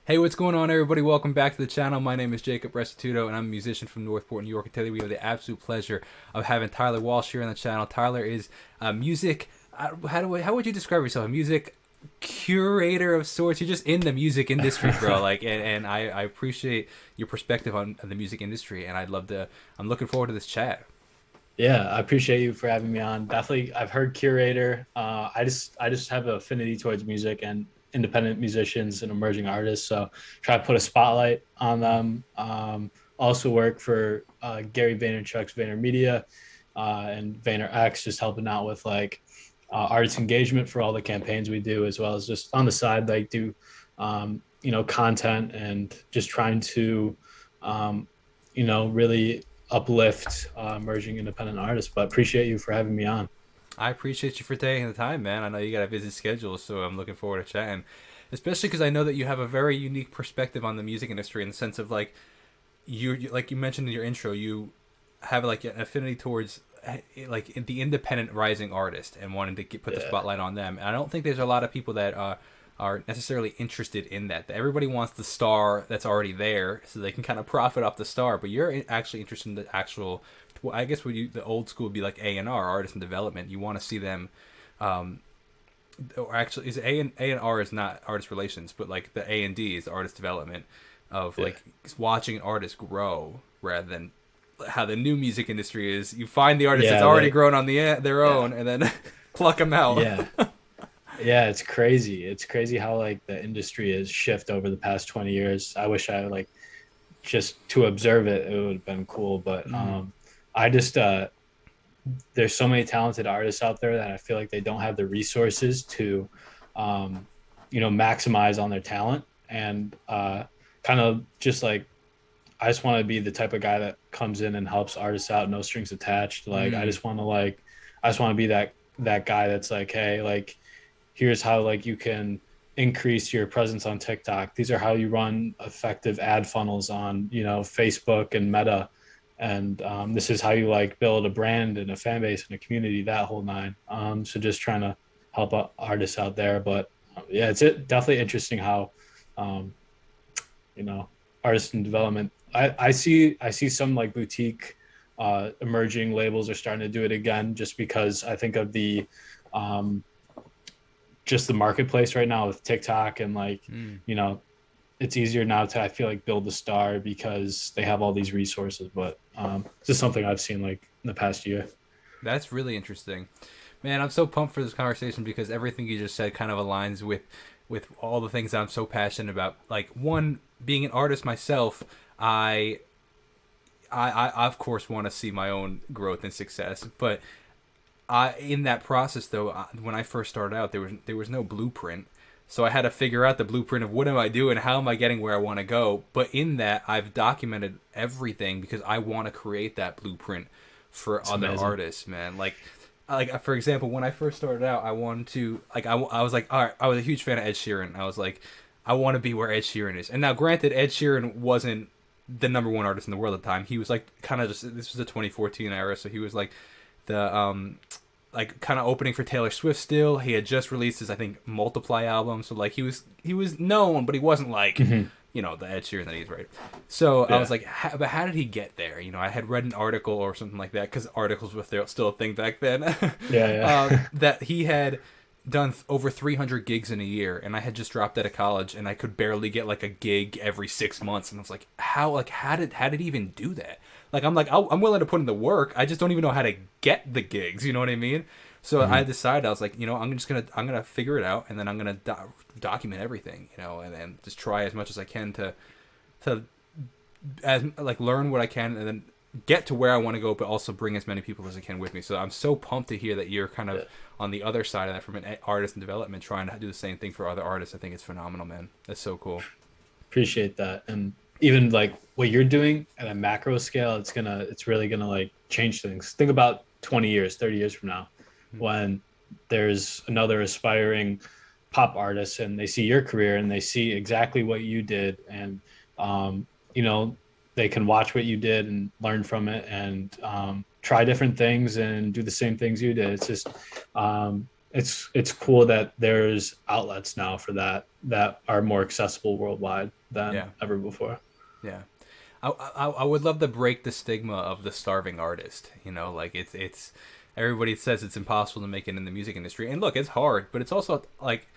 Hey, what's going on, everybody? Welcome back to the channel. My name is Jacob Restituto, and I'm a musician from Northport, New York. And today we have the absolute pleasure of having Tyler Walsh here on the channel. Tyler is a music. How would you describe yourself? A music curator of sorts. You're just in the music industry, bro. And I appreciate your perspective on the music industry, and I'd love to. I'm looking forward to this chat. Yeah, I appreciate you for having me on. Definitely, I've heard curator. I just have an affinity towards music and independent musicians and emerging artists. So try to put a spotlight on them. Also work for Gary Vaynerchuk's VaynerMedia and VaynerX, just helping out with artist engagement for all the campaigns we do, as well as just on the side do content and just trying to really uplift emerging independent artists. But appreciate you for having me on. I appreciate you for taking the time, man. I know you got a busy schedule, so I'm looking forward to chatting. Especially because I know that you have a very unique perspective on the music industry in the sense of like you mentioned in your intro, you have like an affinity towards like the independent rising artist and wanting to put the Yeah, spotlight on them. And I don't think there's a lot of people that are necessarily interested in that. Everybody wants the star that's already there, so they can kind of profit off the star. But you're actually interested in the actual. Well, I guess the old school would be like A&R, artist and development. You want to see them. Or actually, is A and R is not artist relations, but like the A&D is artist development of yeah, like watching an artist grow rather than how the new music industry is. You find the artist that's yeah, already grown on their yeah, own and then pluck them out. yeah, yeah. It's crazy. It's crazy how the industry has shifted over the past 20 years. I wish I just to observe it. It would have been cool, but Mm, I just there's so many talented artists out there that I feel like they don't have the resources to, um, maximize on their talent and kind of just I just want to be the type of guy that comes in and helps artists out, no strings attached. mm, I just want to be that guy that's like, hey, here's how you can increase your presence on TikTok. These are how you run effective ad funnels on Facebook and Meta, and this is how you build a brand and a fan base and a community, that whole nine. So just trying to help artists out there, but yeah, definitely interesting how um, you know artist and development. I see some boutique emerging labels are starting to do it again, just because I think of the um, just the marketplace right now with TikTok and mm. you know it's easier now to, I feel, build a star because they have all these resources. But this is something I've seen in the past year. That's really interesting. Man, I'm so pumped for this conversation because everything you just said kind of aligns with all the things that I'm so passionate about. Like one, being an artist myself, I I of course want to see my own growth and success, but in that process though, when I first started out, there was no blueprint. So I had to figure out the blueprint of what am I doing, how am I getting where I want to go. But in that, I've documented everything because I want to create that blueprint for It's other amazing. artists, man. Like for example, when I first started out, I wanted to I was like, all right, I was a huge fan of Ed Sheeran. I was like, I want to be where Ed Sheeran is. And now, granted, Ed Sheeran wasn't the number one artist in the world at the time. He was like kind of just, this was the 2014 era, so he was like the like kind of opening for Taylor Swift still. He had just released his, I think, Multiply album, so like he was known, but he wasn't like Hmm. the Ed Sheeran that he's, right. So I was Yeah, like, but how did he get there? I had read an article or something like that because articles were still a thing back then. yeah, yeah. That he had done over 300 gigs in a year, and I had just dropped out of college, and I could barely get like a gig every 6 months, and I was like, how did he even do that? I'm willing to put in the work. I just don't even know how to get the gigs. You know what I mean? So I Hmm. decided, I was like, I'm gonna figure it out, and then I'm gonna document everything, and then just try as much as I can to as like learn what I can, and then get to where I want to go, but also bring as many people as I can with me. So I'm so pumped to hear that you're kind of Yeah. on the other side of that from an artist and development, trying to do the same thing for other artists. I think it's phenomenal, man. That's so cool. Appreciate that. And even what you're doing at a macro scale, it's really gonna change things. Think about 20 years, 30 years from now, when there's another aspiring pop artist and they see your career and they see exactly what you did, and um, you know they can watch what you did and learn from it, and try different things and do the same things you did. It's just it's cool that there's outlets now for that are more accessible worldwide than Yeah. ever before. Yeah. I would love to break the stigma of the starving artist. You know, like it's everybody says it's impossible to make it in the music industry, and look, it's hard, but it's also like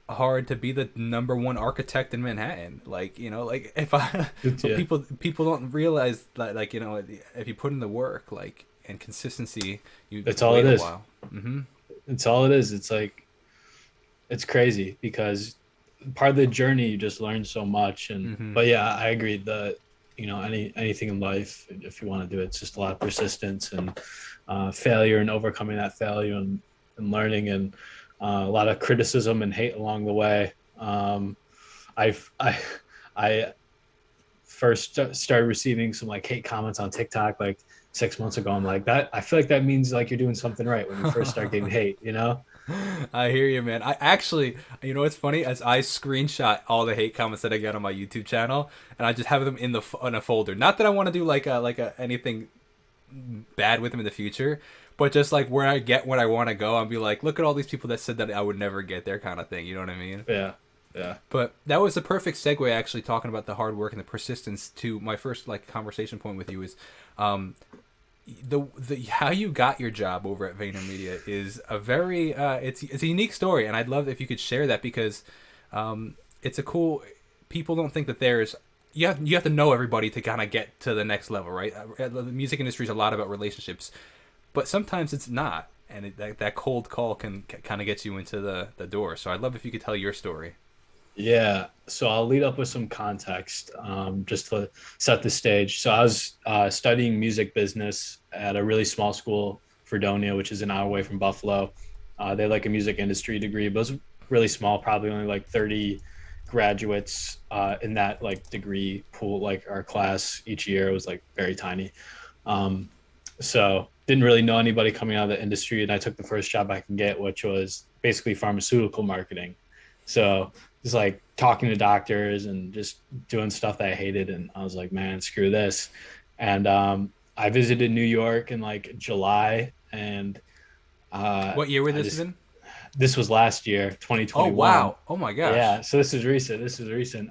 hard to be the number one architect in Manhattan. Like, you know, like if I, but Yeah, people don't realize that, like, you know, if you put in the work, like, and consistency, you that's all it wait a is. while. Mm-hmm. It's all it is. It's like it's crazy because part of the journey you just learn so much. And Mm-hmm. but yeah, I agree. Anything in life, if you want to do it, it's just a lot of persistence and failure and overcoming that failure and learning and a lot of criticism and hate along the way. I first started receiving some like hate comments on TikTok like 6 months ago. I'm like that. I feel like that means like you're doing something right when you first start getting hate. You know? I hear you, man. I actually, you know what's funny? As I screenshot all the hate comments that I get on my YouTube channel, and I just have them in a folder. Not that I want to do like a anything bad with them in the future, but just like where I get what I want to go, I'll be like, look at all these people that said that I would never get there, kind of thing. You know what I mean? Yeah. Yeah. But that was the perfect segue, actually, talking about the hard work and the persistence to my first like conversation point with you is, um, the how you got your job over at VaynerMedia is a very it's a unique story, and I'd love if you could share that because it's a cool. People don't think that there's you have to know everybody to kind of get to the next level, right? The music industry is a lot about relationships, but sometimes it's not, and that cold call can kind of get you into the door. So I'd love if you could tell your story. Yeah. So I'll lead up with some context just to set the stage. So I was studying music business at a really small school, Fredonia, which is an hour away from Buffalo. They had like a music industry degree, but it was really small, probably only like 30 graduates in that like degree pool. Like our class each year was like very tiny. Um, so didn't really know anybody coming out of the industry, and I took the first job I can get, which was basically pharmaceutical marketing. So just like talking to doctors and just doing stuff that I hated, and I was like, man, screw this. And I visited New York in like July, and What year would I this have just been? this was last year, Oh 2021. wow! Oh my Yeah, gosh! so this is recent. This is recent.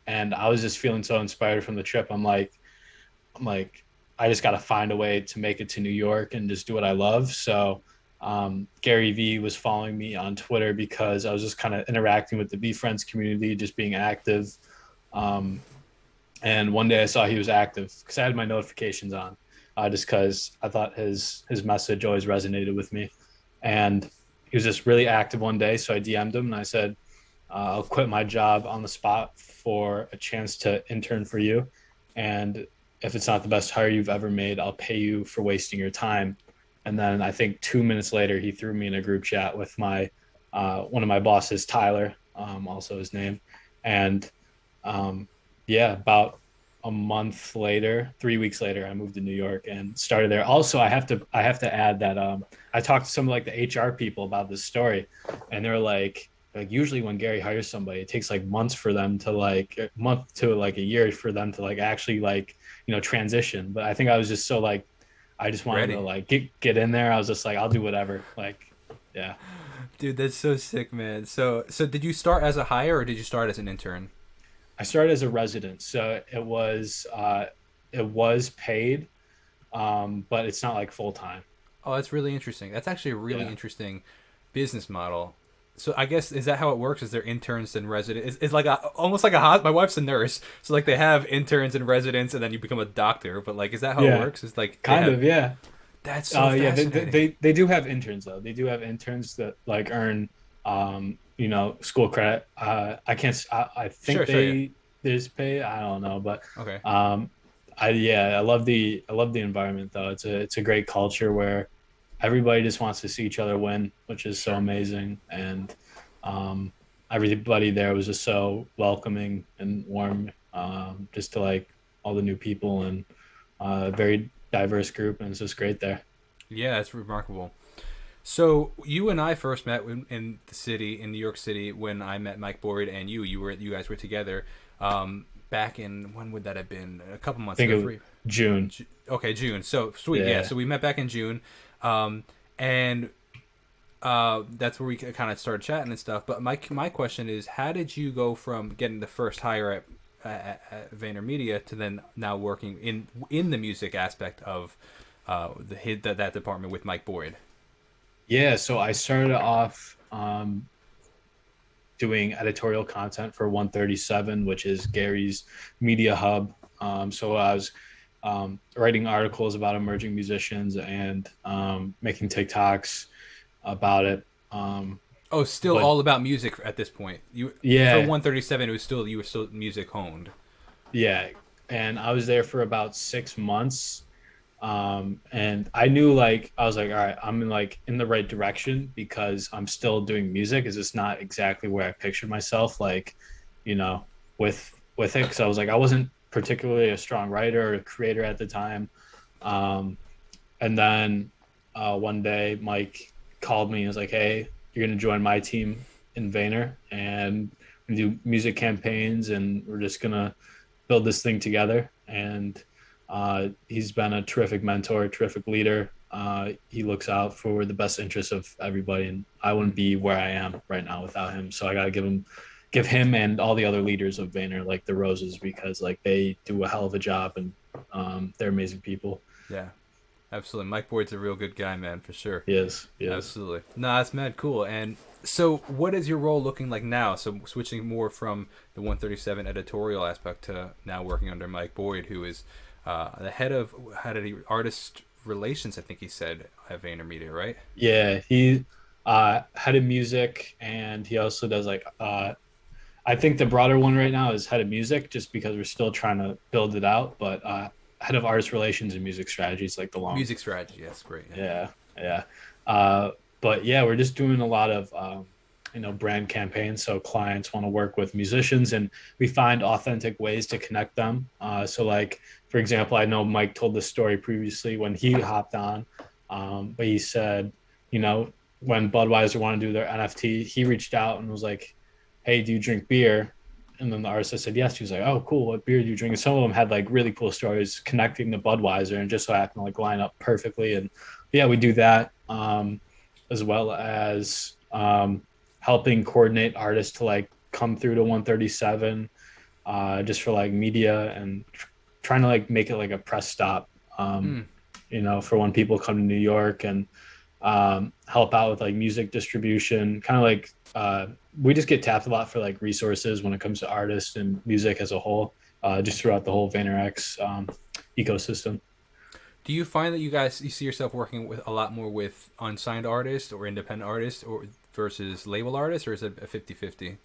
And I was just feeling so inspired from the trip. I'm like, I just got to find a way to make it to New York and just do what I love. So Gary V was following me on Twitter because I was just kind of interacting with the V Friends community, just being active. Um, and one day I saw he was active because I had my notifications on, just because I thought his message always resonated with me. And he was just really active one day, so I DM'd him and I said, I'll quit my job on the spot for a chance to intern for you. And if it's not the best hire you've ever made, I'll pay you for wasting your time. And then I think 2 minutes later, he threw me in a group chat with my one of my bosses, Tyler, also his name. And um, yeah, about a month later, 3 weeks later, I moved to New York and started there. Also, I have to add that I talked to some of like the HR people about this story, and they're like usually when Gary hires somebody, it takes like months for them to like a month to like a year for them to like actually like transition. But I think I was just so like I just wanted to Ready, like get in there. I was just like I'll do whatever. Like yeah, dude. That's so sick, man. So did you start as a hire or did you start as an intern? I started as a resident, so it was paid, but it's not like full time. Oh, that's really interesting. That's actually a really Yeah. interesting business model. So I guess is that how it works? Is there interns and residents? It's like almost like a my wife's a nurse, so like they have interns and residents, and then you become a doctor. But like, is that how it Yeah, works? It's like they kind have. of. Yeah. That's so Yeah. They, fascinating. they they do have interns though. They do have interns that like earn school credit. I can't. I think Sure, sure, yeah. there's pay. I don't know, but Okay. um, I love the environment though. It's a great culture where everybody just wants to see each other win, which is so Sure. amazing. And um, everybody there was just so welcoming and warm, just to like all the new people and very diverse group, and it's just great there. Yeah, it's remarkable. So you and I first met in the city in New York City when I met Mike Boyd and you. You guys were together. Back in when would that have been? A couple I months think ago. it was Three. June. Okay, June. So sweet. Yeah. Yeah, So we met back in June, and that's where we kind of started chatting and stuff. But my question is, how did you go from getting the first hire at VaynerMedia to then now working in the music aspect of that department with Mike Boyd? Yeah, so I started off doing editorial content for 137, which is Gary's media hub. So I was writing articles about emerging musicians and making TikToks about it. Oh, still But all about music at this point. You for yeah, 137, it was still you were still music honed. yeah. And I was there for about 6 months. And I knew like I was like, all right, I'm in the right direction because I'm still doing music. It's just not exactly where I pictured myself, like, you know, with it. Cause I was like, I wasn't particularly a strong writer or creator at the time. Um, and then one day Mike called me and was like, hey, you're gonna join my team in Vayner and we do music campaigns and we're just gonna build this thing together. And he's been a terrific mentor, terrific leader. He looks out for the best interests of everybody, and I wouldn't be where I am right now without him. So I gotta give him and all the other leaders of Vayner like the roses because like they do a hell of a job and they're amazing people. Yeah, absolutely. Mike Boyd's a real good guy, man, for sure. He is. Absolutely. No, that's mad cool. And so, what is your role looking like now? So, switching more from the 137 editorial aspect to now working under Mike Boyd, who is the head of artist relations, I think he said at VaynerMedia, right? Yeah, he head of music, and he also does like I think the broader one right now is head of music, just because we're still trying to build it out. But head of artist relations and music strategies, like the long. Music strategy, yes, great. Yeah, yeah. But yeah, we're just doing a lot of brand campaigns. So clients want to work with musicians, and we find authentic ways to connect them. So like for example, I know Mike told this story previously when he hopped on, but he said, when Budweiser wanted to do their NFT, he reached out and was like, hey, do you drink beer? And then the artist said yes. He was like, oh, cool. What beer do you drink? And some of them had like really cool stories connecting to Budweiser and just so happened to like line up perfectly. And yeah, we do that as well as helping coordinate artists to like come through to 137 just for like media and trying to like make it like a press stop, for when people come to New York and help out with like music distribution, kind of like we just get tapped a lot for like resources when it comes to artists and music as a whole, just throughout the whole VaynerX ecosystem. Do you find that you see yourself working with a lot more with unsigned artists or independent artists or versus label artists, or is it a 50-50?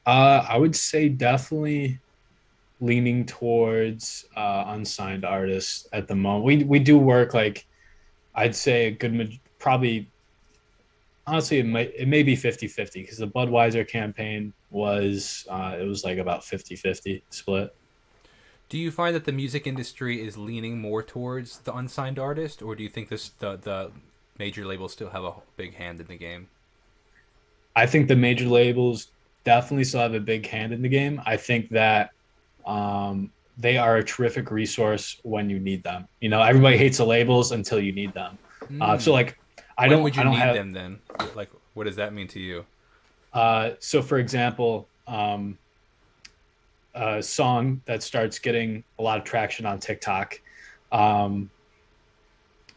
I would say definitely leaning towards unsigned artists at the moment. We do work like I'd say a good probably honestly it may be 50-50 because the Budweiser campaign was it was like about 50-50 split. Do you find that the music industry is leaning more towards the unsigned artist, or do you think the major labels still have a big hand in the game? I think the major labels definitely still have a big hand in the game. I think that they are a terrific resource when you need them. Everybody hates the labels until you need them. So like, When would you need them then? Like, what does that mean to you? So for example, a song that starts getting a lot of traction on TikTok.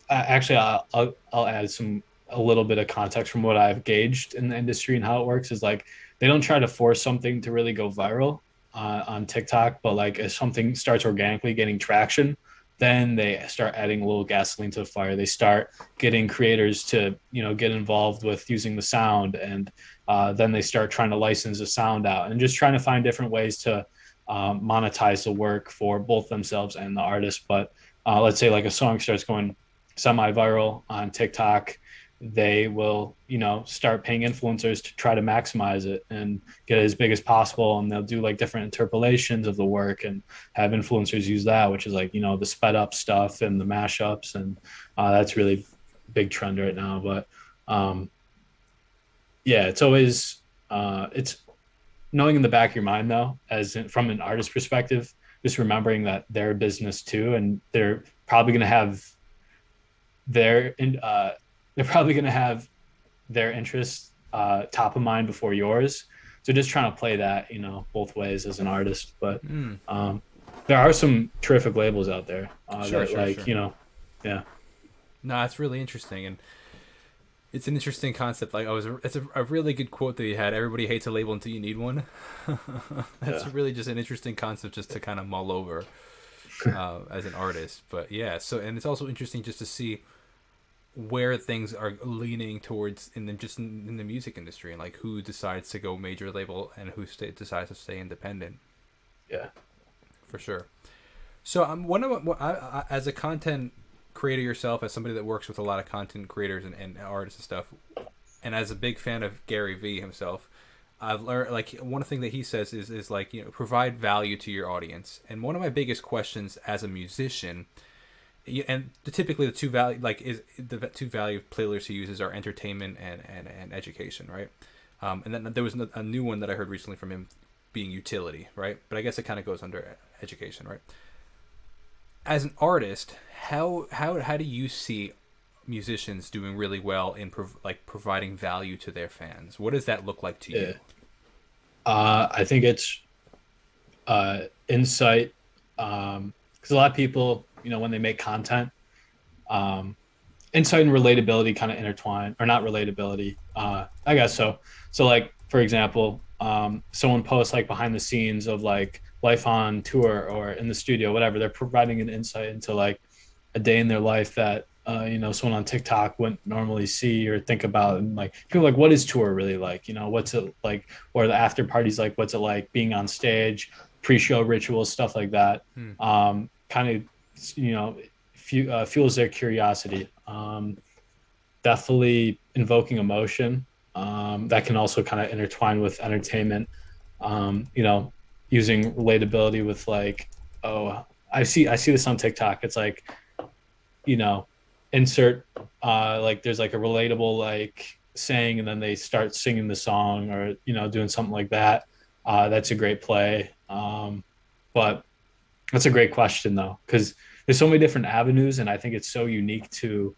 Actually, I'll add a little bit of context from what I've gauged in the industry and how it works is like they don't try to force something to really go viral on TikTok, but like if something starts organically getting traction, then they start adding a little gasoline to the fire. They start getting creators to get involved with using the sound, and then they start trying to license the sound out and just trying to find different ways to monetize the work for both themselves and the artist. But let's say like a song starts going semi-viral on TikTok, they will, start paying influencers to try to maximize it and get it as big as possible. And they'll do like different interpolations of the work and have influencers use that, which is like, the sped up stuff and the mashups. And that's really big trend right now. But yeah, it's always, it's knowing in the back of your mind though, from an artist perspective, just remembering that they're a business too. And they're probably going to have they're probably going to have their interests top of mind before yours. So just trying to play that, both ways as an artist. But there are some terrific labels out there Sure, that sure, sure. yeah. No, that's really interesting, and it's an interesting concept. Like, it's a really good quote that you had. Everybody hates a label until you need one. That's Yeah. really just an interesting concept just to kind of mull over as an artist. But yeah, so and it's also interesting just to see where things are leaning towards in the music industry, and like who decides to go major label and who decides to stay independent. Yeah. For sure. So I'm one of as a content creator yourself, as somebody that works with a lot of content creators and artists and stuff, and as a big fan of Gary Vee himself, I've learned like one thing that he says is like, provide value to your audience. And one of my biggest questions as a musician, and typically the two value the two value pillars he uses are entertainment and education, right? And then there was a new one that I heard recently from him being utility, right? But I guess it kind of goes under education, right? As an artist, how do you see musicians doing really well in providing value to their fans? What does that look like to you? I think it's insight, because a lot of people, when they make content, insight and relatability kind of intertwine, or not relatability. I guess so. So like, for example, someone posts like behind the scenes of like life on tour or in the studio, whatever. They're providing an insight into like a day in their life that someone on TikTok wouldn't normally see or think about. And like people like, what is tour really like? What's it like? Or the after parties like? What's it like being on stage? Pre-show rituals, stuff like that. Kind of fuels their curiosity. Definitely invoking emotion. That can also kind of intertwine with entertainment. Using relatability with like, oh, I see this on TikTok. It's like, insert like there's like a relatable like saying, and then they start singing the song or doing something like that. That's a great play. But that's a great question though, because there's so many different avenues, and I think it's so unique to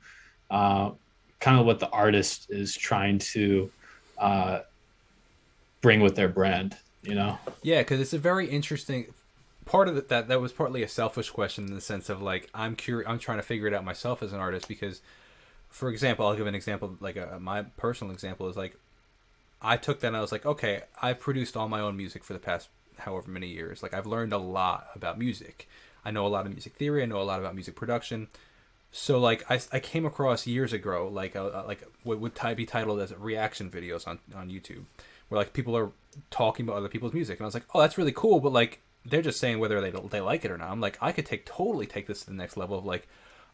kind of what the artist is trying to bring with their brand. Yeah, because it's a very interesting part of that was partly a selfish question in the sense of like I'm trying to figure it out myself as an artist. Because, for example, I'll give an example, like my personal example is like I took that and I was like, okay, I've produced all my own music for the past however many years. Like I've learned a lot about music. I know a lot of music theory. I know a lot about music production. So like I came across years ago like what would be titled as reaction videos on YouTube, where like people are talking about other people's music, and I was like, oh, that's really cool, but like they're just saying whether they like it or not. I'm like, I could totally take this to the next level of like,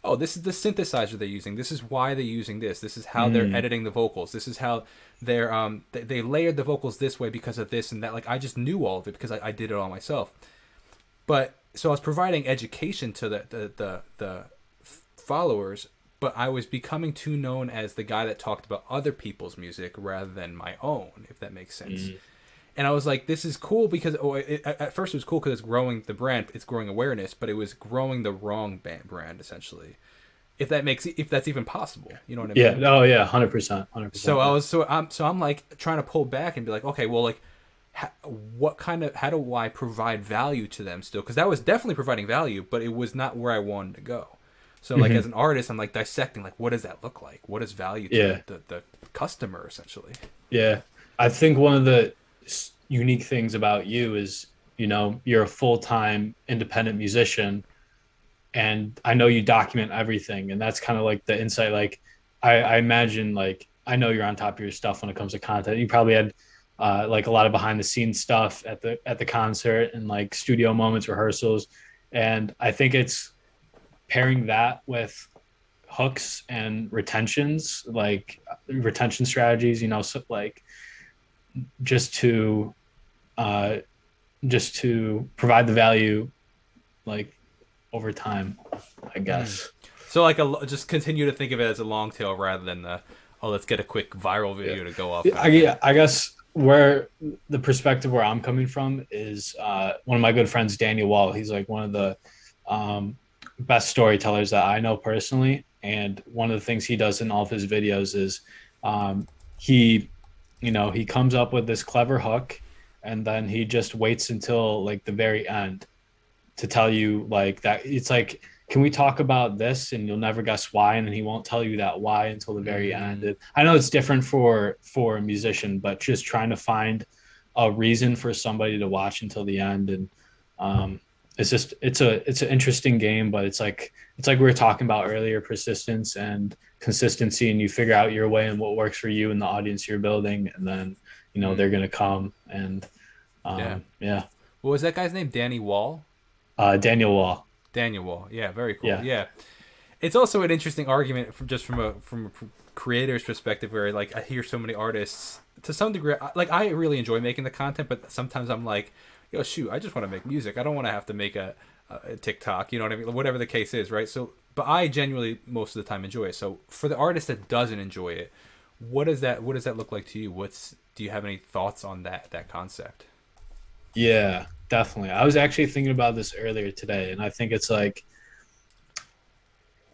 oh, this is the synthesizer they're using. This is why they're using this. This is how they're editing the vocals. This is how they're they layered the vocals this way because of this and that. Like I just knew all of it because I did it all myself. But so I was providing education to the followers, but I was becoming too known as the guy that talked about other people's music rather than my own, if that makes sense. And I was like, this is cool because at first it was cool because it's growing the brand, it's growing awareness, but it was growing the wrong brand essentially. If that's even possible, you know what I mean? Yeah. Oh yeah. 100%. 100%. So I'm like trying to pull back and be like, okay, well, like, how do I provide value to them still? Because that was definitely providing value, but it was not where I wanted to go. So like as an artist, I'm like dissecting, like, what does that look like? What is value to the customer essentially? Yeah. I think one of the unique things about you is, you're a full-time independent musician, and I know you document everything, and that's kind of like the insight. Like I imagine, like, I know you're on top of your stuff when it comes to content. You probably had like a lot of behind the scenes stuff at the concert and like studio moments, rehearsals. And I think it's pairing that with hooks and retentions, like retention strategies, so like just to provide the value like over time, I guess. So like just continue to think of it as a long tail rather than let's get a quick viral video to go off. I guess where the perspective where I'm coming from is one of my good friends, Daniel Wall. He's like one of the best storytellers that I know personally. And one of the things he does in all of his videos is he, he comes up with this clever hook, and then he just waits until like the very end to tell you like that. It's like, can we talk about this? And you'll never guess why, and then he won't tell you that why until the very end. Mm, And I know it's different for a musician, but just trying to find a reason for somebody to watch until the end. And it's just it's an interesting game, but it's like we were talking about earlier, persistence and consistency, and you figure out your way and what works for you and the audience you're building, and then mm, they're gonna come. And yeah. yeah. What was that guy's name? Danny Wall? Daniel Wall. Daniel Wall. Yeah, very cool. Yeah, Yeah. It's also an interesting argument from a creator's perspective, where like I hear so many artists to some degree. Like I really enjoy making the content, but sometimes I'm like, yo, shoot, I just want to make music. I don't want to have to make a TikTok. You know what I mean? Whatever the case is, right? So, but I genuinely most of the time enjoy it. So for the artist that doesn't enjoy it, what does that look like to you? Do you have any thoughts on that concept? yeah, definitely. I was actually thinking about this earlier today, and I think it's like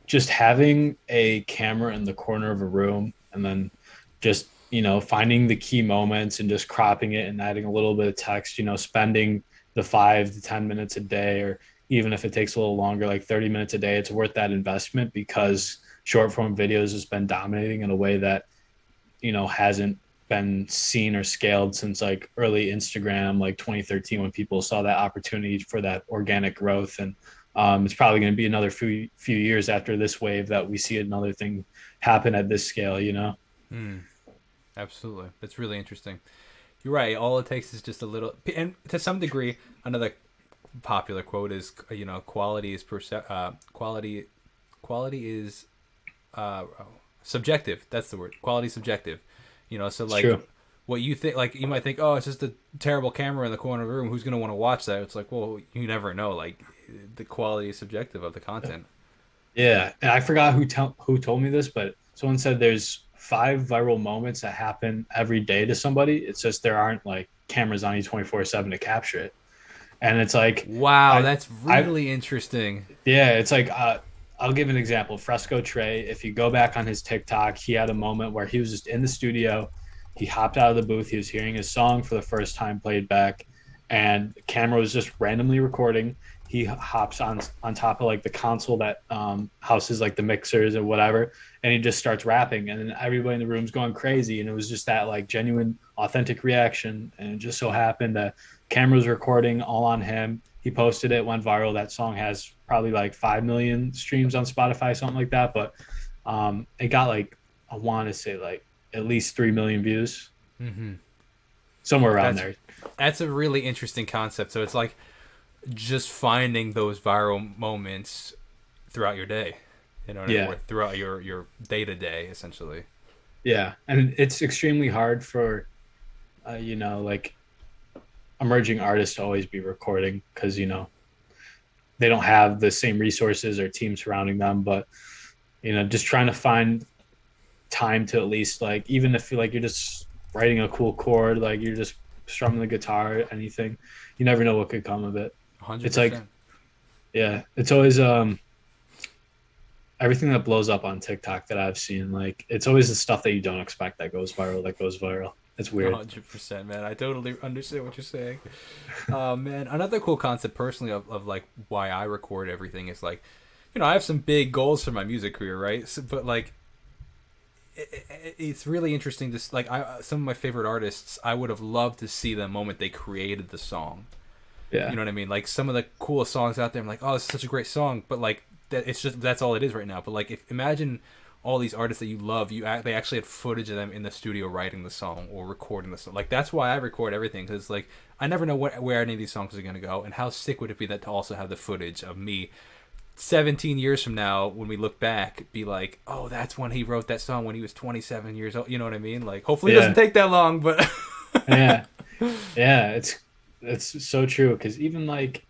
just having a camera in the corner of a room, and then just finding the key moments and just cropping it and adding a little bit of text, spending the 5 to 10 minutes a day, or even if it takes a little longer, like 30 minutes a day, it's worth that investment, because short form videos has been dominating in a way that hasn't been seen or scaled since like early Instagram, like 2013, when people saw that opportunity for that organic growth. And it's probably going to be another few years after this wave that we see another thing happen at this scale. Hmm. Absolutely, that's really interesting. You're right. All it takes is just a little, and to some degree, another popular quote is, quality is quality is subjective. That's the word. Quality is subjective. So It's like true. what you think, like you might think, oh, it's just a terrible camera in the corner of the room. Who's gonna want to watch that? It's like, well, you never know. Like the quality is subjective of the content. Yeah, and I forgot who told me this, but someone said there's 5 viral moments that happen every day to somebody. It's just there aren't like cameras on you 24/7 to capture it. And it's like Wow, I that's I really interesting. yeah, it's like I'll give an example. Fresco Trey, if you go back on his TikTok, he had a moment where he was just in the studio. He hopped out of the booth. He was hearing his song for the first time played back, and the camera was just randomly recording. He hops on top of like the console that houses like the mixers or whatever, and he just starts rapping, and then everybody in the room's going crazy. And it was just that like genuine, authentic reaction. And it just so happened that camera was recording all on him. He posted it, went viral. That song has probably like 5 million streams on Spotify, something like that. But it got like, I want to say like at least 3 million views, Hmm. somewhere around That's there. that's a really interesting concept. So it's like just finding those viral moments throughout your day. You know what I mean? Yeah, Or throughout your day to day, essentially. yeah, and it's extremely hard for like emerging artists to always be recording, because they don't have the same resources or team surrounding them. But just trying to find time to at least, like, even if like you're just writing a cool chord, like you're just strumming the guitar, anything, you never know what could come of it. It's like, 100%. yeah, it's always everything that blows up on TikTok that I've seen, like it's always the stuff that you don't expect that goes viral, It's weird. 100%, man. I totally understand what you're saying. Man, another cool concept personally of like why I record everything is like, I have some big goals for my music career, right? So, but like, it's really interesting to like some of my favorite artists. I would have loved to see the moment they created the song. Yeah, You know what I mean? Like some of the coolest songs out there. I'm like, oh, this is such a great song, but like that's all it is right now. But like, if imagine all these artists that you love, they actually had footage of them in the studio writing the song or recording the song. Like that's why I record everything, because like I never know where any of these songs are gonna go, and how sick would it be that to also have the footage of me 17 years from now when we look back, be like, oh, that's when he wrote that song when he was 27 years old. You know what I mean? Like hopefully it doesn't yeah, take that long, but yeah, yeah. It's so true, because even like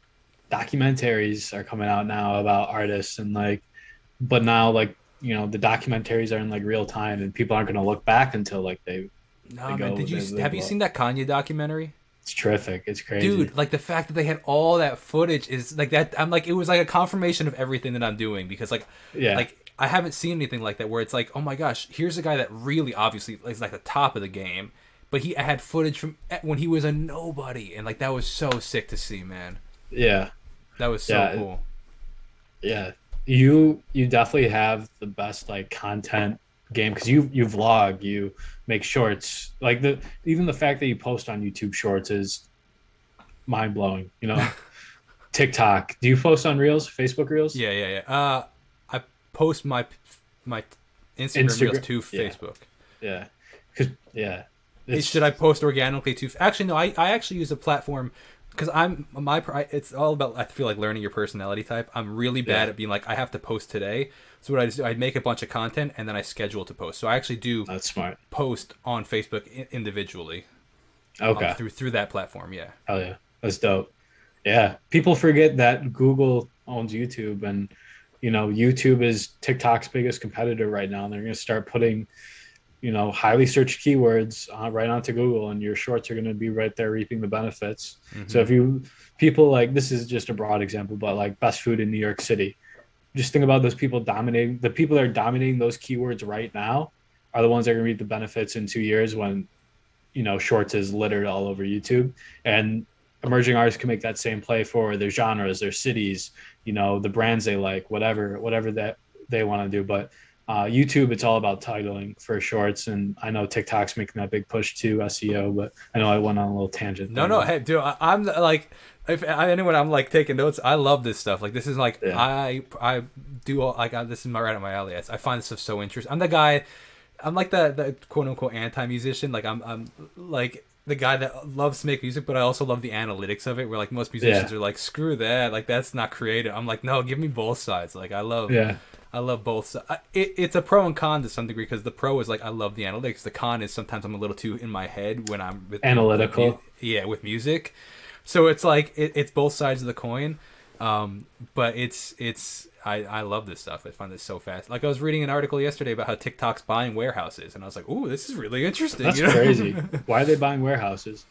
documentaries are coming out now about artists, and like, but now like the documentaries are in like real time, and people aren't going to look back until like they nah, man. go Have you seen that Kanye documentary? It's terrific. It's crazy. Dude, like the fact that they had all that footage is like that. I'm like, it was like a confirmation of everything that I'm doing, because Yeah, like I haven't seen anything like that where it's like, oh my gosh, here's a guy that really obviously is like the top of the game, but he had footage from when he was a nobody, and like that was so sick to see, man. Yeah, That was so yeah, cool. yeah. You definitely have the best like content game because you vlog, you make shorts. Like the even the fact that you post on YouTube Shorts is mind blowing. You know, TikTok. Do you post on Reels, Facebook Reels, Yeah, yeah, yeah. I post my Instagram reels Instagram? to Yeah, Facebook. yeah, because yeah, Should I it's post organically to? Actually, no. I actually use a platform because it's all about. I feel like learning your personality type. I'm really bad yeah, at being like I have to post today. So what I just do, I make a bunch of content and then I schedule to post. So I actually do that's smart. post on Facebook individually Okay, through that platform. Yeah. hell yeah, that's dope. Yeah, people forget that Google owns YouTube, and YouTube is TikTok's biggest competitor right now. And they're going to start putting highly searched keywords right onto Google, and your shorts are going to be right there reaping the benefits. So Mm-hmm. if you people like this is just a broad example, but like best food in New York City, just think about those people dominating. The people that are dominating those keywords right now are the ones that are going to reap the benefits in 2 years when shorts is littered all over YouTube. And emerging artists can make that same play for their genres, their cities, the brands they like, whatever that they want to do. But YouTube, it's all about titling for shorts, and I know TikTok's making that big push to SEO. But I know I went on a little tangent No, there, no, but hey, dude, I'm like, if anyone, I'm like taking notes. I love this stuff. Like, this is like, yeah, I do all like this is my right up my alley. I find this stuff so interesting. I'm the guy. I'm like the quote unquote anti musician. Like, I'm like the guy that loves to make music, but I also love the analytics of it. Where like most yeah, musicians are like, screw that. Like, that's not creative. I'm like, no, give me both sides. Like, yeah, I love both. It's a pro and con to some degree because the pro is like I love the analytics. The con is sometimes I'm a little too in my head when I'm analytical. with music. So it's like it's both sides of the coin. But I love this stuff. I find this so fast. Like I was reading an article yesterday about how TikTok's buying warehouses, and I was like, "Ooh, this is really interesting." That's crazy. Why are they buying warehouses?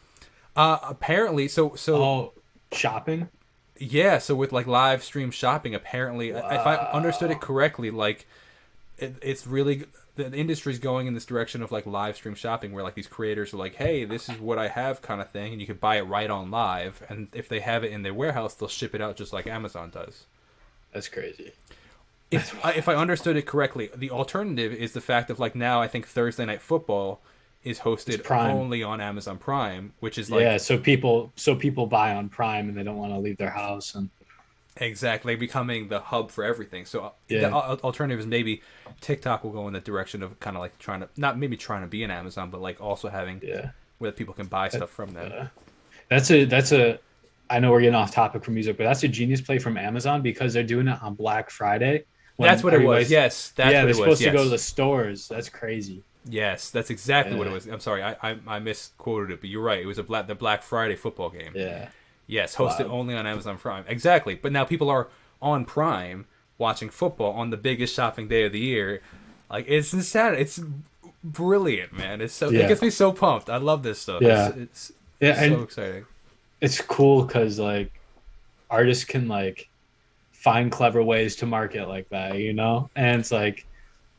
Apparently, so Oh, shopping. yeah, so with like live stream shopping, apparently, if I understood it Wow. correctly, like it's really the industry's going in this direction of like live stream shopping, where like these creators are like, "Hey, this is what I have," kind of thing, and you could buy it right on live, and if they have it in their warehouse, they'll ship it out just like Amazon does. That's crazy. That's If I understood it correctly, the alternative is the fact of like now I think Thursday Night Football is it's hosted Prime. only on Amazon Prime, which is Yeah, like so people buy on Prime and they don't want to leave their house and exactly becoming the hub for everything. So the yeah, alternative is maybe TikTok will go in the direction of kind of like trying to not maybe trying to be an Amazon, but like also having yeah. where people can buy That, stuff from them. that's a I know we're getting off topic from music, but that's a genius play from Amazon because they're doing it on Black Friday That's when what it was. everybody's Yes, that's yeah, what they're it was. supposed to go to the Yes, stores. That's crazy. yes, that's exactly what it Yeah, was. I'm sorry, I misquoted it, but you're right. It was the Black Friday football game. yeah. Yes, hosted Wow. only on Amazon Prime. Exactly. But now people are on Prime watching football on the biggest shopping day of the year. Like it's insane. It's brilliant, man. It Yeah. gets me so pumped. I love this stuff. Yeah. It's Yeah, so and exciting. it's cool because like artists can like find clever ways to market like that. And it's like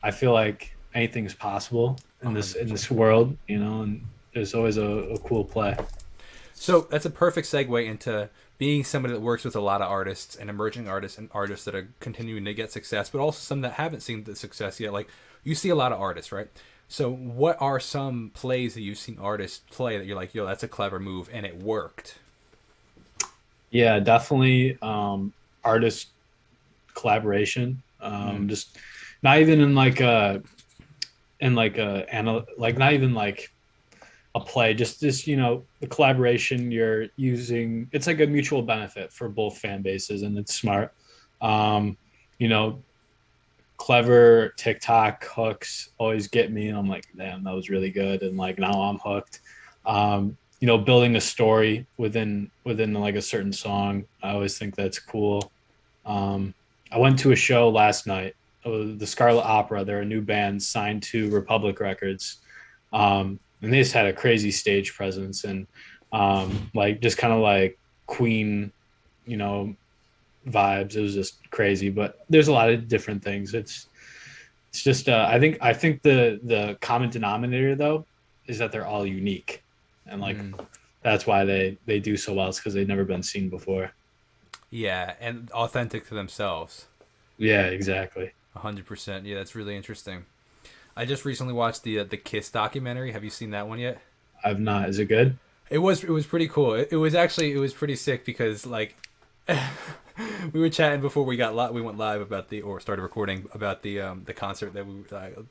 I feel like anything's possible in this in 100%. this world, and there's always a cool play. So that's a perfect segue into being somebody that works with a lot of artists and emerging artists and artists that are continuing to get success, but also some that haven't seen the success yet. Like you see a lot of artists, right? So what are some plays that you've seen artists play that you're like, yo, that's a clever move and it worked? Yeah, definitely artist collaboration. Mm. Just not even like not even like a play, just the collaboration you're using. It's like a mutual benefit for both fan bases, and it's smart. Um, you know, clever TikTok hooks always get me, and I'm like, damn, that was really good, and like now I'm hooked. Building a story within like a certain song, I always think that's cool. I went to a show last night, the Scarlet Opera. They're a new band signed to Republic Records, and they just had a crazy stage presence and like just kind of like Queen, you know, vibes. It was just crazy, but there's a lot of different things. It's just I think the common denominator though is that they're all unique, and like Mm. that's why they do so well. It's because they've never been seen before. Yeah, and authentic to themselves. Yeah, exactly. 100%. Yeah, that's really interesting. I just recently watched the Kiss documentary. Have you seen that one yet? I've not. Is it good? It was pretty cool. It was actually it was pretty sick because like we were chatting before we went live about the or started recording about the concert that we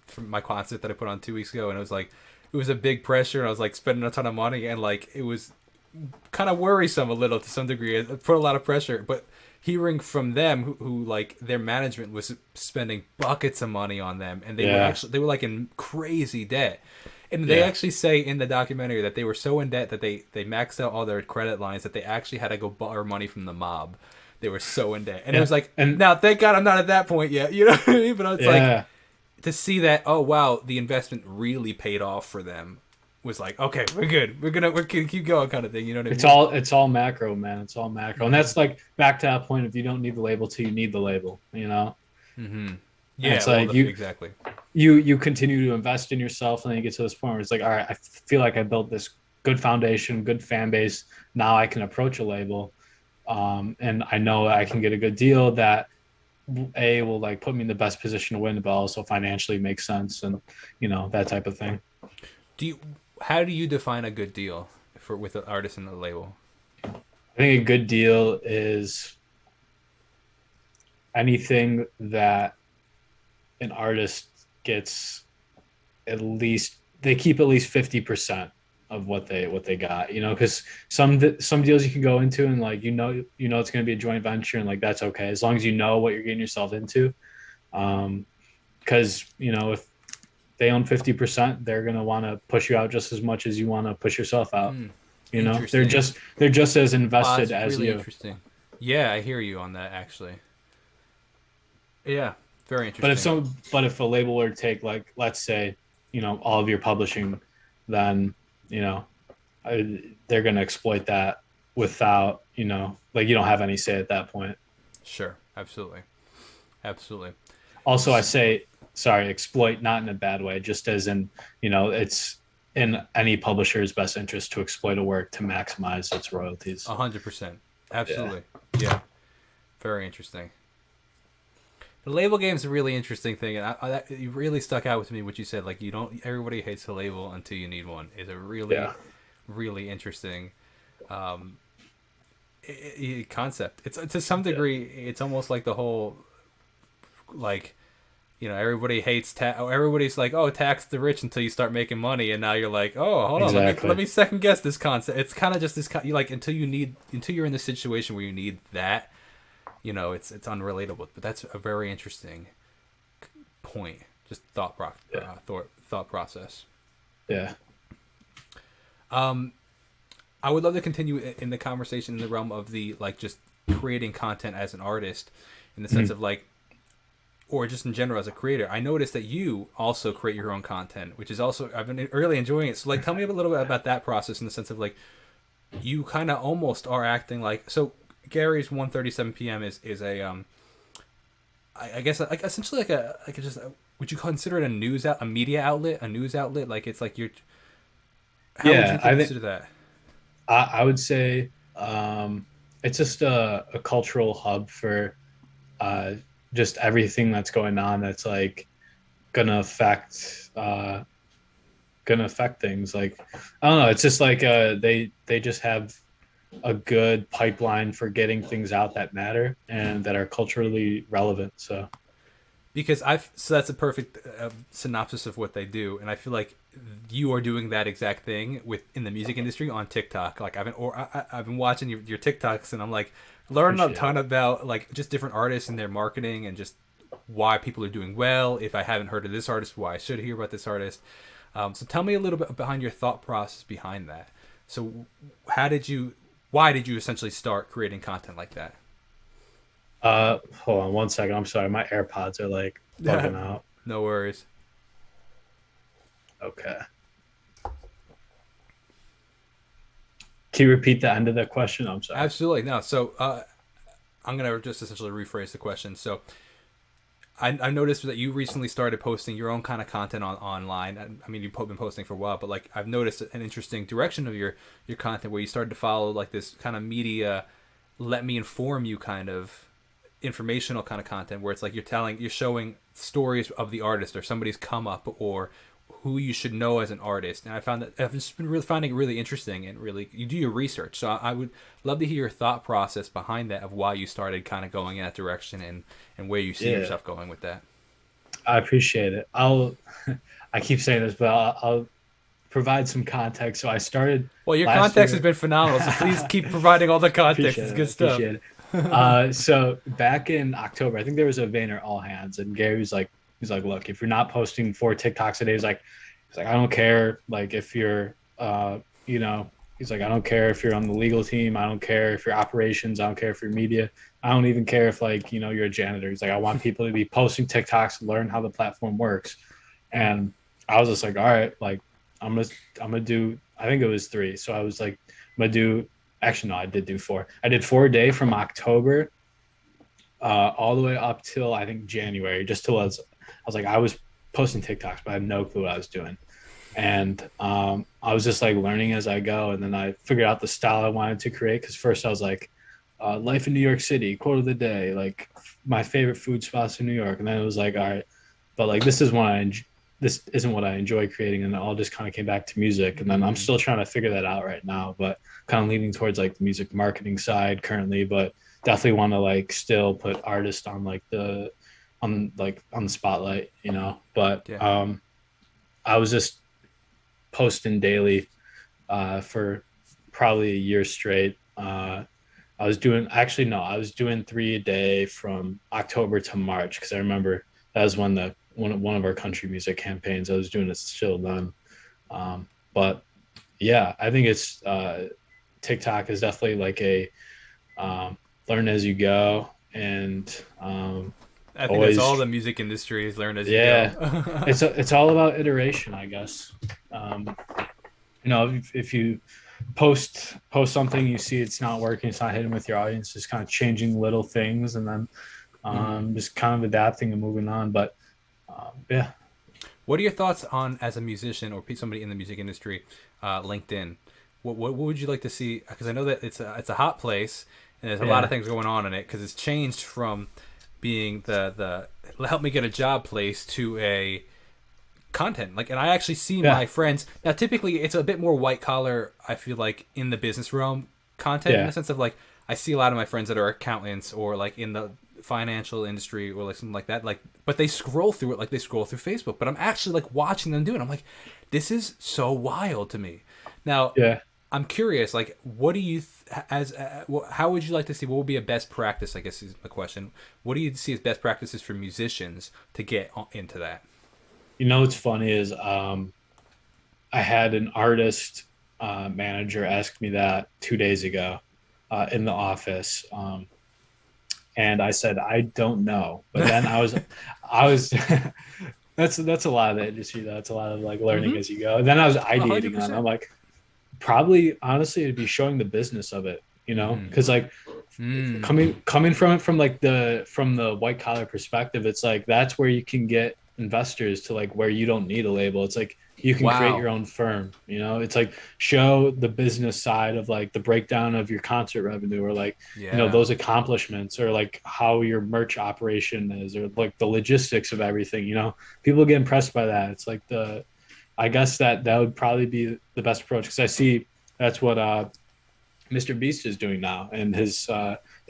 from my concert that I put on 2 weeks ago, and it was like it was a big pressure, and I was like spending a ton of money, and like it was kind of worrisome a little to some degree. It put a lot of pressure, but hearing from them who like their management was spending buckets of money on them, and Yeah, they were like in crazy debt. And they yeah, actually say in the documentary that they were so in debt that they maxed out all their credit lines that they actually had to go borrow money from the mob. They were so in debt, and it yeah, was like, and now thank God I'm not at that point yet. You know what I mean? But it's like yeah. to see that, oh wow, the investment really paid off for them was like, okay, we're good, we're gonna keep going, kind of thing. You know what I It's mean? all it's all macro, man. It's all macro, and that's like back to that point. If you don't need the label till you need the label, you know. Mm-hmm. And Yeah, it's well, like you exactly. you continue to invest in yourself, and then you get to this point where it's like, all right, I feel like I built this good foundation, good fan base. Now I can approach a label, and I know I can get a good deal that a will like put me in the best position to win, but also financially makes sense, and that type of thing. Do you? How do you define a good deal for with an artist and a label? I think a good deal is anything that an artist gets at least they keep at least 50% of what they got, because some deals you can go into and like it's going to be a joint venture, and like that's okay as long as you know what you're getting yourself into. Because if they own 50%, they're going to want to push you out just as much as you want to push yourself out. Hmm. They're Interesting. just as Oh, invested that's as really you. interesting. Yeah, I hear you on that actually. Yeah, very But if interesting. some, but if a label were to take, like, let's say, all of your publishing, then you know they're going to exploit that without, like, you don't have any say at that point. Sure, absolutely, absolutely. Also, I say, sorry, exploit not in a bad way, just as in, it's in any publisher's best interest to exploit a work to maximize its royalties. 100%, Yeah. absolutely. Yeah, very interesting. The label game is a really interesting thing, and it really stuck out with me what you said. Like, you don't. Everybody hates a label until you need one. Is a really, Yeah. really interesting um, concept. It's to some Yeah. degree, it's almost like the whole like everybody hates tax. Everybody's like, oh, tax the rich until you start making money, and now you're like, oh, hold on, let Exactly. me second guess this concept. It's kind of just this you like until you're in the situation where you need that. It's unrelatable, but that's a very interesting point. Just Yeah. thought process. Yeah. Um, I would love to continue in the conversation in the realm of the like just creating content as an artist, in the sense Mhm. of like or just in general as a creator. I noticed that you also create your own content, which is also I've been really enjoying it. So like, tell me a little bit about that process in the sense of like you kind of almost are acting like so. Gary's 1:37 p.m. is a I guess like essentially like a just would you consider it a media outlet, a news outlet? Like it's like you're how would you Yeah. I think consider that? I would say it's just a cultural hub for uh, just everything that's going on that's like gonna affect uh, gonna affect things. Like, I don't know, it's just like they just have a good pipeline for getting things out that matter and that are culturally relevant. So Because I've so that's a perfect synopsis of what they do, and I feel like you are doing that exact thing with in the music industry on TikTok. Like I've been watching your TikToks, and I'm like learning a appreciate ton it. about like just different artists and their marketing and just why people are doing well. If I haven't heard of this artist, why I should hear about this artist. So tell me a little bit behind your thought process behind that. So how did you? Why did you essentially start creating content like that? Hold on one second. I'm sorry, my AirPods are like bugging out. No worries. Okay. Can you repeat the end of the question? I'm sorry. Absolutely no. So I'm gonna just essentially rephrase the question. So I noticed that you recently started posting your own kind of content online. I mean, you've been posting for a while, but like I've noticed an interesting direction of your content where you started to follow like this kind of media, let me inform you kind of informational kind of content where it's like you're showing stories of the artist or somebody's come up or who you should know as an artist. And I found that I've just been really finding it really interesting and really you do your research. So I would love to hear your thought process behind that of why you started kind of going in that direction and where you see Yeah, yourself going with that. I appreciate it. I keep saying this, but I'll provide some context. So I started Well, your last context has year. been phenomenal, so please keep providing all the context. Appreciate It's it. good stuff. Appreciate it. So back in October, I think there was a Vayner All Hands, and Gary was like, he's like, look, if you're not posting 4 TikToks a day, he's like, I don't care, like if you're, you know, he's like, I don't care if you're on the legal team, I don't care if you're operations, I don't care if you're media, I don't even care if like you know you're a janitor. He's like, I want people to be posting TikToks, learn how the platform works, and I was just like, all right, like I'm gonna do. I think it was 3, so I was like, I'm gonna do. Actually, no, I did do 4. I did 4 a day from October all the way up till I think January, just till I was posting TikToks, but I had no clue what I was doing. And I was just like learning as I go. And then I figured out the style I wanted to create. Cause first I was like, life in New York City, quote of the day, like my favorite food spots in New York. And then it was like, all right, but like, this isn't what I enjoy creating. And it all just kind of came back to music. And then I'm still trying to figure that out right now, but kind of leaning towards like the music marketing side currently, but definitely want to like still put artists on like on the spotlight, you know. But Yeah. I was just posting daily for probably a year straight. I was doing actually no, I was doing 3 a day from October to March because I remember that was when one of our country music campaigns. I was doing it still then. But yeah, I think it's TikTok is definitely like a learn as you go, and I think that's always all the music industry is learn as you yeah, go. it's all about iteration, I guess. You know, if you post something, you see it's not working, it's not hitting with your audience, just kind of changing little things, and then just kind of adapting and moving on. But yeah. What are your thoughts on, as a musician or somebody in the music industry, LinkedIn? What would you like to see? Because I know that it's a hot place and there's a lot of Yeah. things going on in it because it's changed from being the help me get a job place to a content like, and I actually see Yeah. my friends now. Typically it's a bit more white collar, I feel like, in the business realm content, in Yeah. the sense of like I see a lot of my friends that are accountants or like in the financial industry or like something like that, like, but they scroll through it like they scroll through Facebook, but I'm actually like watching them do it. I'm like, this is so wild to me. Now Yeah. I'm curious, like, what do you how would you like to see, what would be a best practice, I guess is my question. What do you see as best practices for musicians to get into that? You know what's funny is I had an artist manager ask me that 2 days ago in the office. And I said, I don't know. But then I was that's a lot of the industry. That's a lot of like learning Mm-hmm. as you go. And then I was hundred ideating on it. I'm percent like, probably honestly it'd be showing the business of it, you know? Mm-hmm. Because like Mm. coming from it from like the white collar perspective, it's like that's where you can get investors to like where you don't need a label. It's like you can create Wow. your own firm, you know. It's like show the business side of like the breakdown of your concert revenue, or like you know Yeah. those accomplishments, or like how your merch operation is, or like the logistics of everything, you know. People get impressed by that. It's like I guess that would probably be the best approach, because I see that's what Mr. Beast is doing now, and his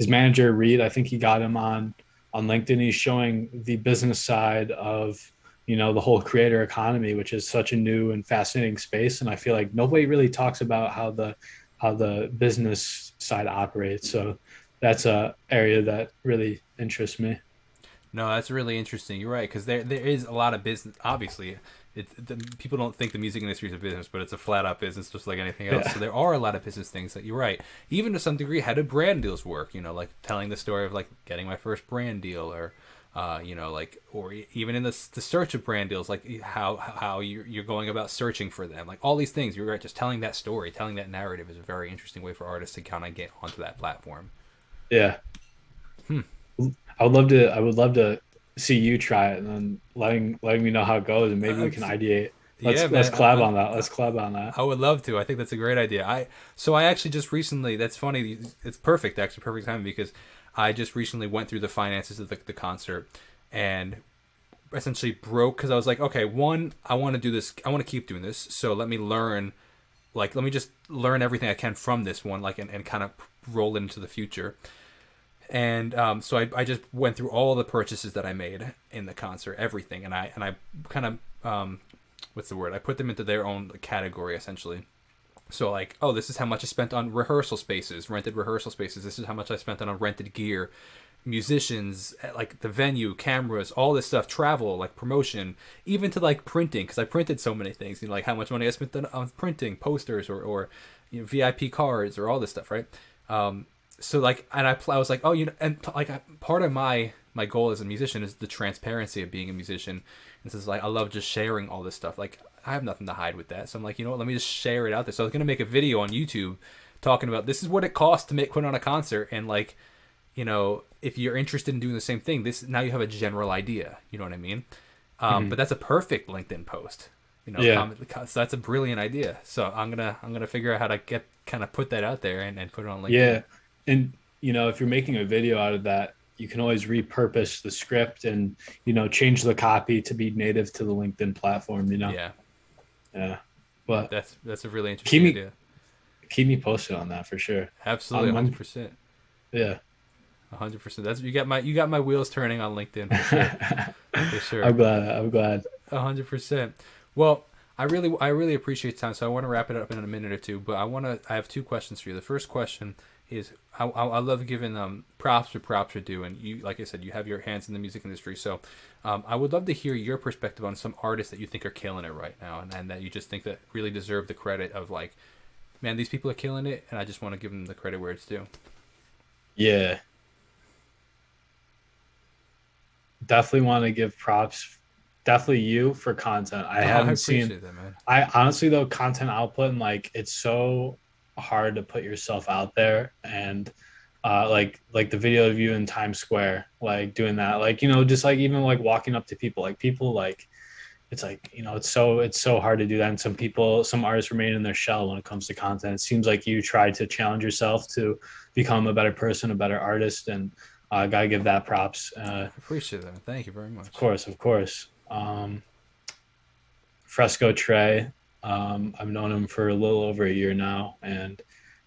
manager Reed, I think he got him on LinkedIn. He's showing the business side of, you know, the whole creator economy, which is such a new and fascinating space. And I feel like nobody really talks about how the business side operates. So that's a area that really interests me. No, that's really interesting. You're right, because there is a lot of business. Obviously, people don't think the music industry is a business, but it's a flat out business, just like anything else. Yeah, So there are a lot of business things that you're right. Even to some degree, how do brand deals work? You know, like telling the story of like getting my first brand deal, or you know, like, or even in the search of brand deals, like how you're going about searching for them, like all these things. You're right. Just telling that story, telling that narrative is a very interesting way for artists to kind of get onto that platform. yeah. Hmm. I would love to. I would love to see you try it and then letting me know how it goes, and maybe we can It's- ideate. yeah, Let's man. collab on that. Let's collab on that. I would love to. I think that's a great idea. I actually just recently. That's funny. It's perfect. Actually, perfect timing because I just recently went through the finances of the concert and essentially broke because I was like, okay, one, I want to do this. I want to keep doing this. So let me learn. Like, let me just learn everything I can from this one. Like, and kind of roll into the future. And so I just went through all the purchases that I made in the concert, everything, and I kind of what's the word? I put them into their own category essentially. So like, oh, this is how much I spent on rehearsal spaces, rented rehearsal spaces. This is how much I spent on rented gear, musicians, like the venue, cameras, all this stuff, travel, like promotion, even to like printing because I printed so many things. You know, like how much money I spent on printing posters or you know, VIP cards or all this stuff, right? So like, and I was like, oh, you know, and like part of my goal as a musician is the transparency of being a musician. And so it's like I love just sharing all this stuff. Like I have nothing to hide with that. So I'm like, you know what? Let me just share it out there. So I was gonna make a video on YouTube talking about this is what it costs to put on a concert, and like, you know, if you're interested in doing the same thing, this now you have a general idea. You know what I mean? Mhm. But that's a perfect LinkedIn post. You know, Yeah, so that's a brilliant idea. So I'm gonna figure out how to get kind of put that out there and put it on LinkedIn. yeah, and if you're making a video out of that, you can always repurpose the script and change the copy to be native to the LinkedIn platform. Yeah, Yeah, but that's a really keep interesting me idea. keep me posted on that for sure. Absolutely, I'm 100%. Yeah. 100%. That's you got my wheels turning on LinkedIn for sure. For sure. I'm glad. 100%. Well, I really appreciate time. So I want to wrap it up in a minute or two, but I have two questions for you. The first question is I love giving props where props are due, and you, like I said, you have your hands in the music industry. So I would love to hear your perspective on some artists that you think are killing it right now, and that you just think that really deserve the credit of like, man, these people are killing it, and I just want to give them the credit where it's due. Yeah, definitely want to give props. Definitely you for content. I Oh, I haven't seen. appreciate that, man. I honestly though content output and like it's so hard to put yourself out there and like the video of you in Times Square like doing that like just like even like walking up to people like it's like it's so hard to do that, and some artists remain in their shell when it comes to content. It seems like you try to challenge yourself to become a better person, a better artist, and gotta give that props. I appreciate that, man. Thank you very Of much. course, of course. Fresco Trey, I've known him for a little over a year now, and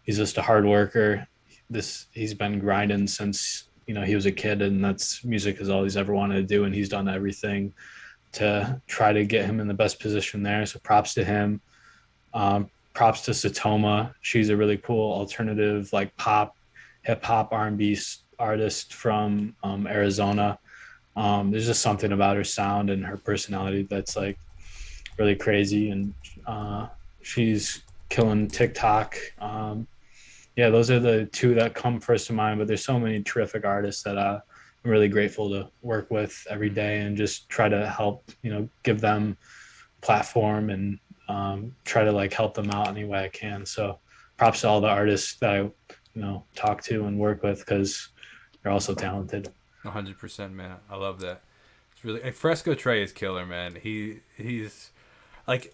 he's just a hard worker. He's been grinding since he was a kid, and that's music is all he's ever wanted to do, and he's done everything to try to get him in the best position there. So props to him. Props to Satoma. She's a really cool alternative, like pop, hip hop, R&B artist from Arizona. There's just something about her sound and her personality that's like really crazy, and she's killing TikTok. Yeah, those are the two that come first to mind. But there's so many terrific artists that I'm really grateful to work with every day and just try to help, give them platform and try to like help them out any way I can. So props to all the artists that I, talk to and work with because they're also talented. 100%, man. I love that. It's really Fresco Trey is killer, man. He's like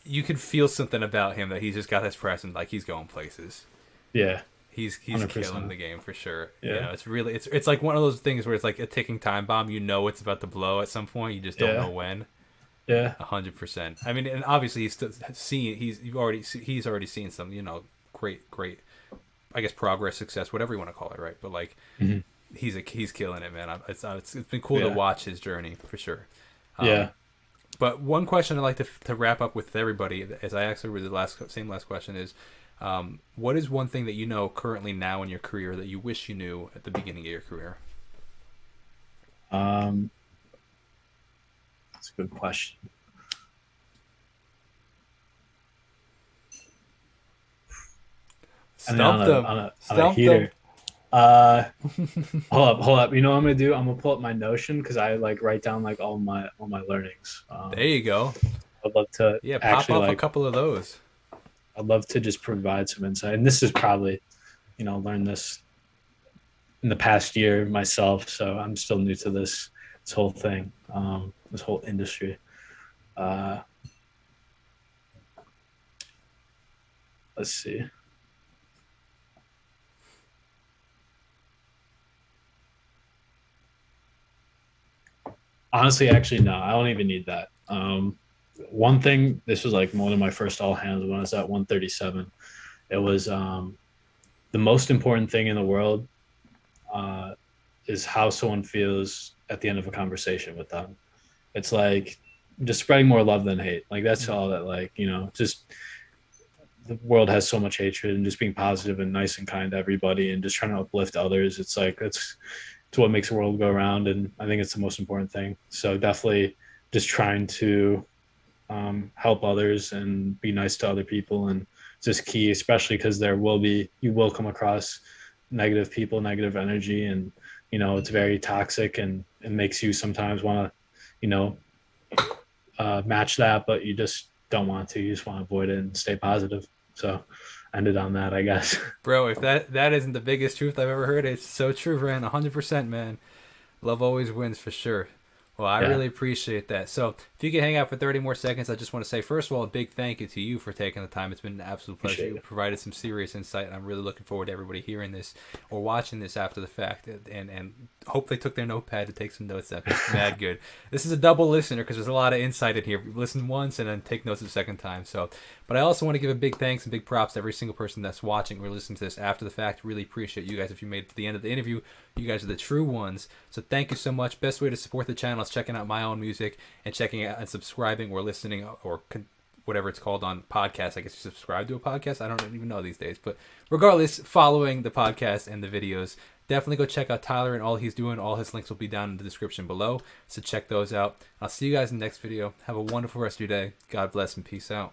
you can feel something about him that he's just got his presence, like he's going places. Yeah, He's killing 100%. the game for sure. You Yeah, know, it's like one of those things where it's like a ticking time bomb. You know it's about to blow at some point. You just don't yeah, know when. yeah, 100%. I mean, and obviously he's still seeing. He's already seen some great I guess progress, success, whatever you want to call it, right? But like hmm he's killing it, man. It's been cool to yeah, watch his journey for sure. yeah. But one question I'd like to wrap up with everybody, as I asked everybody the last question is, what is one thing that you know currently now in your career that you wish you knew at the beginning of your career? Um, that's a good question. And then Stump them. on a Stump them. heater. Hold up. You know what I'm gonna do? I'm gonna pull up my Notion because I like write down like all my learnings. There you go. I'd love to Yeah, pop actually off a like couple of those. I'd love to just provide some insight. And this is probably, learn this in the past year myself. So I'm still new to this this whole thing, this whole industry. Uh, let's see. Honestly, actually, no, I don't even need that. One thing, this was like one of my first all hands when I was at 137. It was the most important thing in the world uh, is how someone feels at the end of a conversation with them. It's like just spreading more love than hate. Like that's all that, like, just the world has so much hatred, and just being positive and nice and kind to everybody and just trying to uplift others. It's like, it's what makes the world go around. And I think it's the most important thing. So definitely just trying to help others and be nice to other people. And it's just key, especially because you will come across negative people, negative energy, and it's very toxic, and it makes you sometimes want to match that, but you just don't want to. You just want to avoid it and stay positive. So ended on that, I guess. Bro, if that isn't the biggest truth I've ever heard, it's so true, man. 100%, man. Love always wins for sure. Well, I Yeah, really appreciate that. So, if you could hang out for 30 more seconds, I just want to say, first of all, a big thank you to you for taking the time. It's been an absolute pleasure. appreciate You it. provided some serious insight, and I'm really looking forward to everybody hearing this or watching this after the fact. And hope they took their notepad to take some notes. That's mad good. This is a double listener because there's a lot of insight in here. Listen once and then take notes a second time. So, but I also want to give a big thanks and big props to every single person that's watching or listening to this after the fact. Really appreciate you guys. If you made it to the end of the interview, you guys are the true ones. So thank you so much. Best way to support the channel is checking out my own music and checking out and subscribing or listening or whatever it's called on podcasts. I guess you subscribe to a podcast. I don't even know these days. But regardless, following the podcast and the videos, definitely go check out Tyler and all he's doing. All his links will be down in the description below. So check those out. I'll see you guys in the next video. Have a wonderful rest of your day. God bless and peace out.